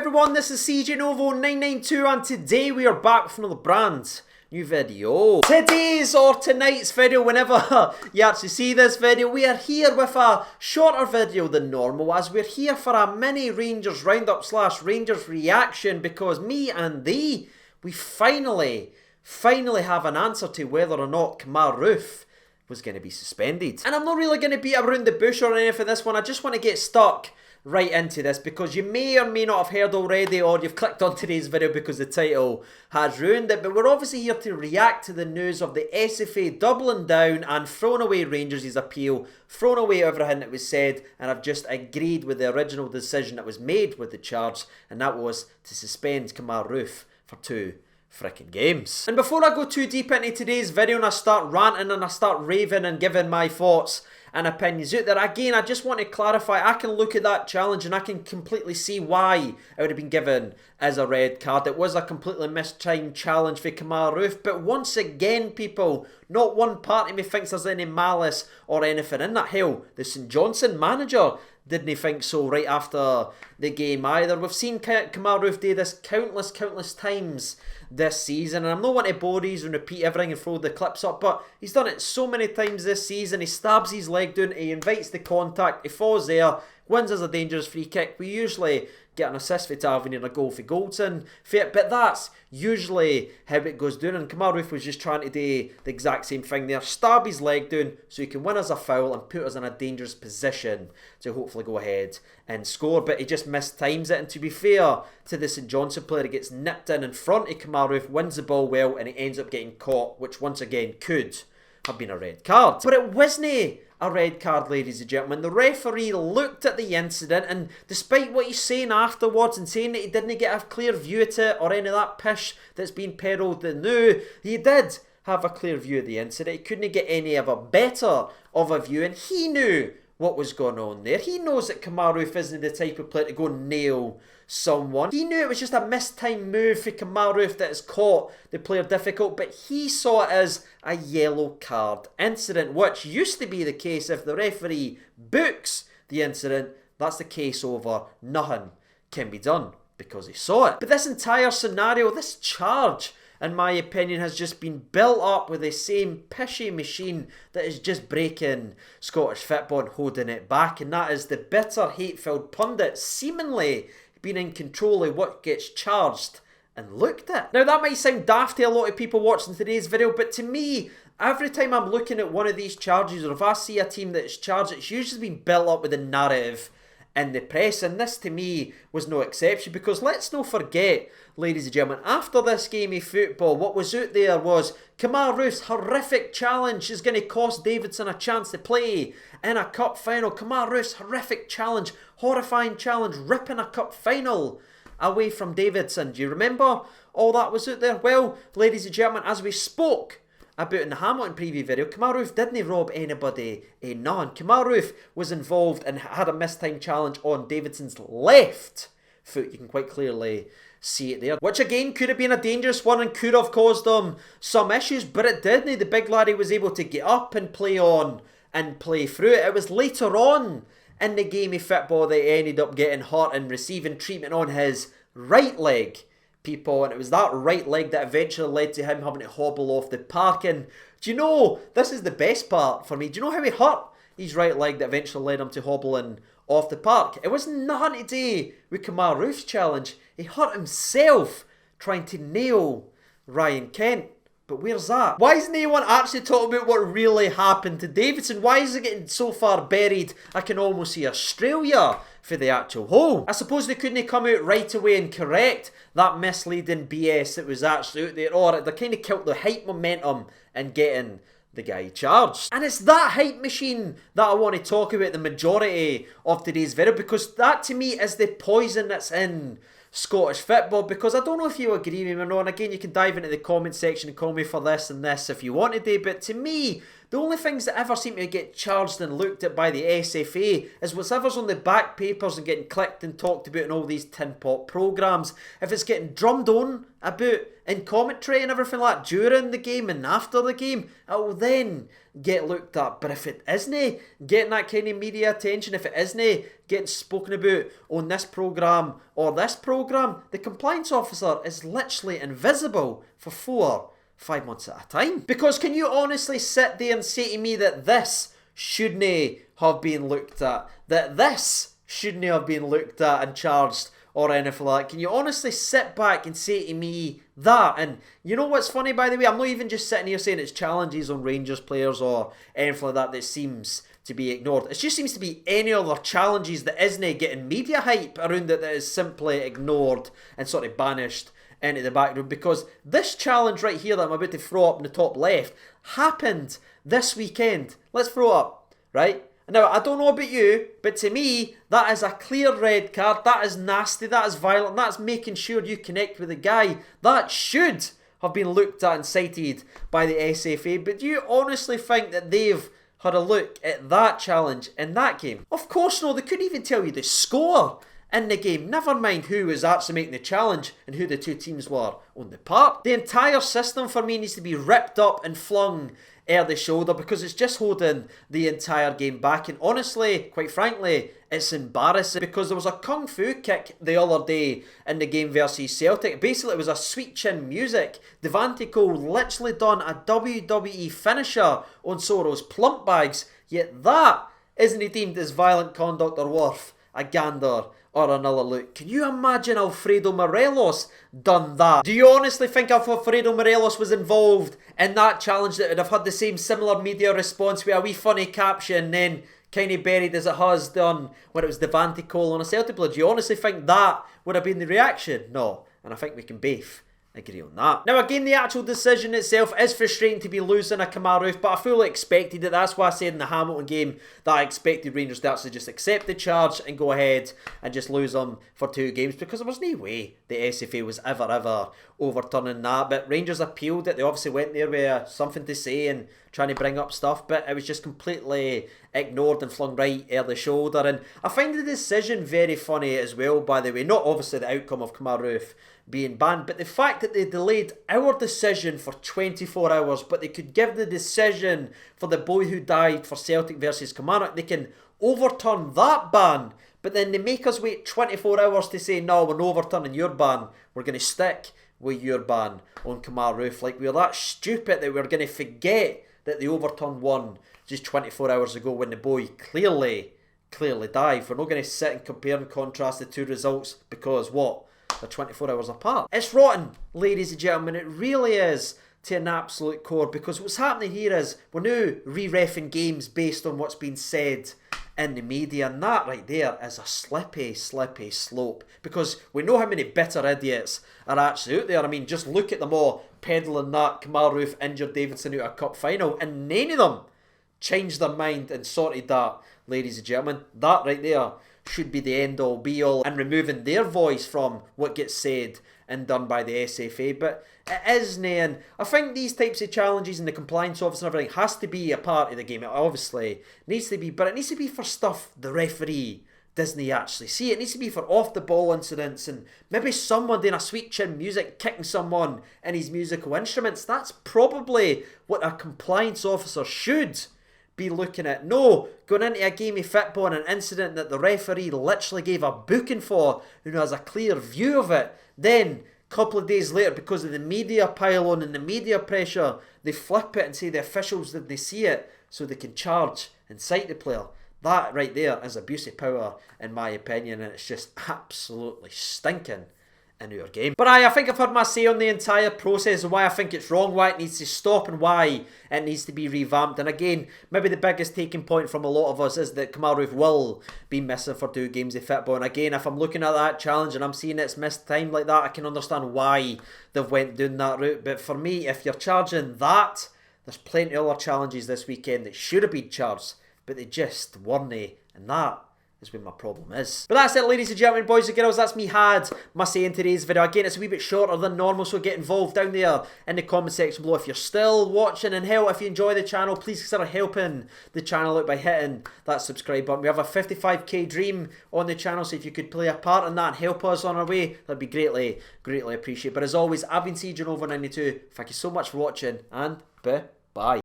everyone, this is CJ Novo 992 and today we are back with another brand new video. Today's or tonight's video, whenever you actually see this video, we are here with a shorter video than normal as we're here for a mini Rangers roundup / Rangers reaction because me and we finally have an answer to whether or not Kemar Roofe was going to be suspended. And I'm not really going to beat around the bush or anything for this one. I just want to get stuck right into this because you may or may not have heard already, or you've clicked on today's video because the title has ruined it, but we're obviously here to react to the news of the SFA doubling down and throwing away Rangers' appeal, throwing away everything that was said, and I've just agreed with the original decision that was made with the charge, and that was to suspend Kemar Roofe for 2 freaking games. And before I go too deep into today's video and I start ranting and I start raving and giving my thoughts and opinions out there, again, I just want to clarify, I can look at that challenge and I can completely see why it would have been given as a red card. It was a completely mistimed challenge for Kemar Roofe, but once again, people, not one part of me thinks there's any malice or anything in that. Hell, the St Johnstone manager didn't think so right after the game either. We've seen Kemar Roofe do this countless times this season, and I'm not one to bore these and repeat everything and throw the clips up, but he's done it so many times this season. He stabs his leg down, he invites the contact, he falls there, wins as a dangerous free kick. We usually get an assist for Tavernier and a goal for Goldson, but that's usually how it goes down, and Kemar Roofe was just trying to do the exact same thing there, stab his leg down so he can win as a foul and put us in a dangerous position to hopefully go ahead and score, but he just mistimes it. And to be fair to the St Johnstone player, he gets nipped in front of Kemar Roofe, wins the ball well, and he ends up getting caught, which once again could have been a red card. But it wasn't a red card, ladies and gentlemen. The referee looked at the incident, and despite what he's saying afterwards and saying that he didn't get a clear view of it or any of that pish that's been peddled now, he did have a clear view of the incident. He couldn't get any of a better of a view, and he knew what was going on there. He knows that Kemar Roofe isn't the type of player to go nail someone. He knew it was just a mistimed move for Kemar Roofe that has caught the player difficult, but he saw it as a yellow card incident, which used to be the case if the referee books the incident. That's the case over. Nothing can be done because he saw it. But this entire scenario, this charge, in my opinion, has just been built up with the same pishy machine that is just breaking Scottish football and holding it back, and that is the bitter, hate-filled pundits seemingly being in control of what gets charged and looked at. Now, that might sound daft to a lot of people watching today's video, but to me, every time I'm looking at one of these charges, or if I see a team that's charged, it's usually been built up with a narrative in the press, and this to me was no exception, because let's not forget, ladies and gentlemen, after this game of football, what was out there was Kemar Roofe's horrific challenge is going to cost Davidson a chance to play in a cup final. Kemar Roofe's horrific challenge, horrifying challenge, ripping a cup final away from Davidson. Do you remember all that was out there? Well, ladies and gentlemen, as we spoke about in the Hamilton preview video, Kemar Roofe didn't rob anybody a none. Kemar Roofe was involved and had a mistimed challenge on Davidson's left foot. You can quite clearly see it there, which again could have been a dangerous one and could have caused them some issues, but it didn't. The big laddie was able to get up and play on and play through it. It was later on in the game of football that he ended up getting hurt and receiving treatment on his right leg, people, and it was that right leg that eventually led to him having to hobble off the park. And do you know, this is the best part for me, do you know how he hurt his right leg that eventually led him to hobbling off the park? It was nothing to do with Kemar Roofe's challenge. He hurt himself trying to nail Ryan Kent. But where's that? Why isn't anyone actually talking about what really happened to Davidson? Why is it getting so far buried I can almost see Australia for the actual hole? I suppose they couldn't come out right away and correct that misleading BS that was actually out there, or they kind of killed the hype momentum in getting the guy charged. And it's that hype machine that I want to talk about the majority of today's video, because that to me is the poison that's in Scottish football. Because I don't know if you agree with me or not, and again you can dive into the comment section and call me for this and this if you want to do, but to me The only things that ever seem to get charged and looked at by the SFA is whatever's on the back papers and getting clicked and talked about in all these tin pot programmes. If it's getting drummed on about in commentary and everything like that during the game and after the game, it will then get looked at. But if it isn't getting that kind of media attention, if it isn't getting spoken about on this programme or this programme, the compliance officer is literally invisible for 4-5 months at a time. Because can you honestly sit there and say to me that this shouldn't have been looked at? That this shouldn't have been looked at and charged or anything like that? Can you honestly sit back and say to me that? And you know what's funny, by the way? I'm not even just sitting here saying it's challenges on Rangers players or anything like that that seems to be ignored. It just seems to be any other challenges that isn't getting media hype around it that is simply ignored and sort of banished into the background. Because this challenge right here that I'm about to throw up in the top left happened this weekend. Let's throw it up, right? Now, I don't know about you, but to me, that is a clear red card. That is nasty. That is violent. That's making sure you connect with the guy. That should have been looked at and cited by the SFA. But do you honestly think that they've had a look at that challenge in that game? Of course no. They couldn't even tell you the score in the game. Never mind who was actually making the challenge and who the two teams were on the park. The entire system for me needs to be ripped up and flung over the shoulder because it's just holding the entire game back. And honestly, quite frankly, it's embarrassing because there was a kung fu kick the other day in the game versus Celtic. Basically, it was a sweet chin music. Devante Cole literally done a WWE finisher on Soro's plump bags, yet that isn't deemed as violent conduct or worth a gander or another look. Can you imagine Alfredo Morelos done that? Do you honestly think if Alfredo Morelos was involved in that challenge that it would have had the same similar media response with a wee funny caption then kind of buried as it has done when it was Devante Cole on a Celtic player? Do you honestly think that would have been the reaction? No. And I think we can both agree on that. Now again, the actual decision itself is frustrating to be losing a Kemar Roofe, but I fully expected it. That's why I said in the Hamilton game that I expected Rangers to actually just accept the charge and go ahead and just lose them for 2 games, because there was no way the SFA was ever overturning that. But Rangers appealed it. They obviously went there with something to say and trying to bring up stuff, but it was just completely ignored and flung right over the shoulder. And I find the decision very funny as well, by the way. Not obviously the outcome of Kemar Roofe being banned, but the fact that they delayed our decision for 24 hours, but they could give the decision for the boy who died for Celtic versus Kilmarnock. They can overturn that ban, but then they make us wait 24 hours to say, no, we're not overturning your ban. We're going to stick with your ban on Kemar Roofe. Like, we're that stupid that we're going to forget that they overturned one just 24 hours ago when the boy clearly died. We're not going to sit and compare and contrast the two results because what? They're 24 hours apart. It's rotten, ladies and gentlemen. It really is to an absolute core, because what's happening here is we're now re-reffing games based on what's been said in the media, and that right there is a slippy slope, because we know how many bitter idiots are actually out there. I mean, just look at them all peddling that Kemar Roofe injured Davidson out of a cup final, and none of them changed their mind and sorted that, ladies and gentlemen. That right there should be the end all be all, and removing their voice from what gets said and done by the SFA. But it isn't, and I think these types of challenges and the compliance officer and everything has to be a part of the game. It obviously needs to be, but it needs to be for stuff the referee doesn't actually see. It needs to be for off the ball incidents and maybe someone doing a sweet chin music, kicking someone in his musical instruments. That's probably what a compliance officer should be looking at. No, going into a game of football and an incident that the referee literally gave a booking for, who has a clear view of it, then a couple of days later, because of the media pile-on and the media pressure, they flip it and say the officials didn't see it so they can charge and cite the player. That right there is abuse of power, in my opinion, and it's just absolutely stinking in our game. But I think I've had my say on the entire process and why I think it's wrong, why it needs to stop and why it needs to be revamped. And again, maybe the biggest taking point from a lot of us is that Kemar Roofe will be missing for 2 games of football. And again, if I'm looking at that challenge and I'm seeing it's missed time like that, I can understand why they've went down that route. But for me, if you're charging that, there's plenty of other challenges this weekend that should have been charged, but they just weren't, and that is where my problem is. But that's it, ladies and gentlemen, boys and girls. That's me had my say in today's video. Again, it's a wee bit shorter than normal, so get involved down there in the comment section below if you're still watching. And hell, if you enjoy the channel, please consider helping the channel out by hitting that subscribe button. We have a 55k dream on the channel, so if you could play a part in that and help us on our way, that'd be greatly appreciated. But as always, I've been CJNova92. Thank you so much for watching, and bye.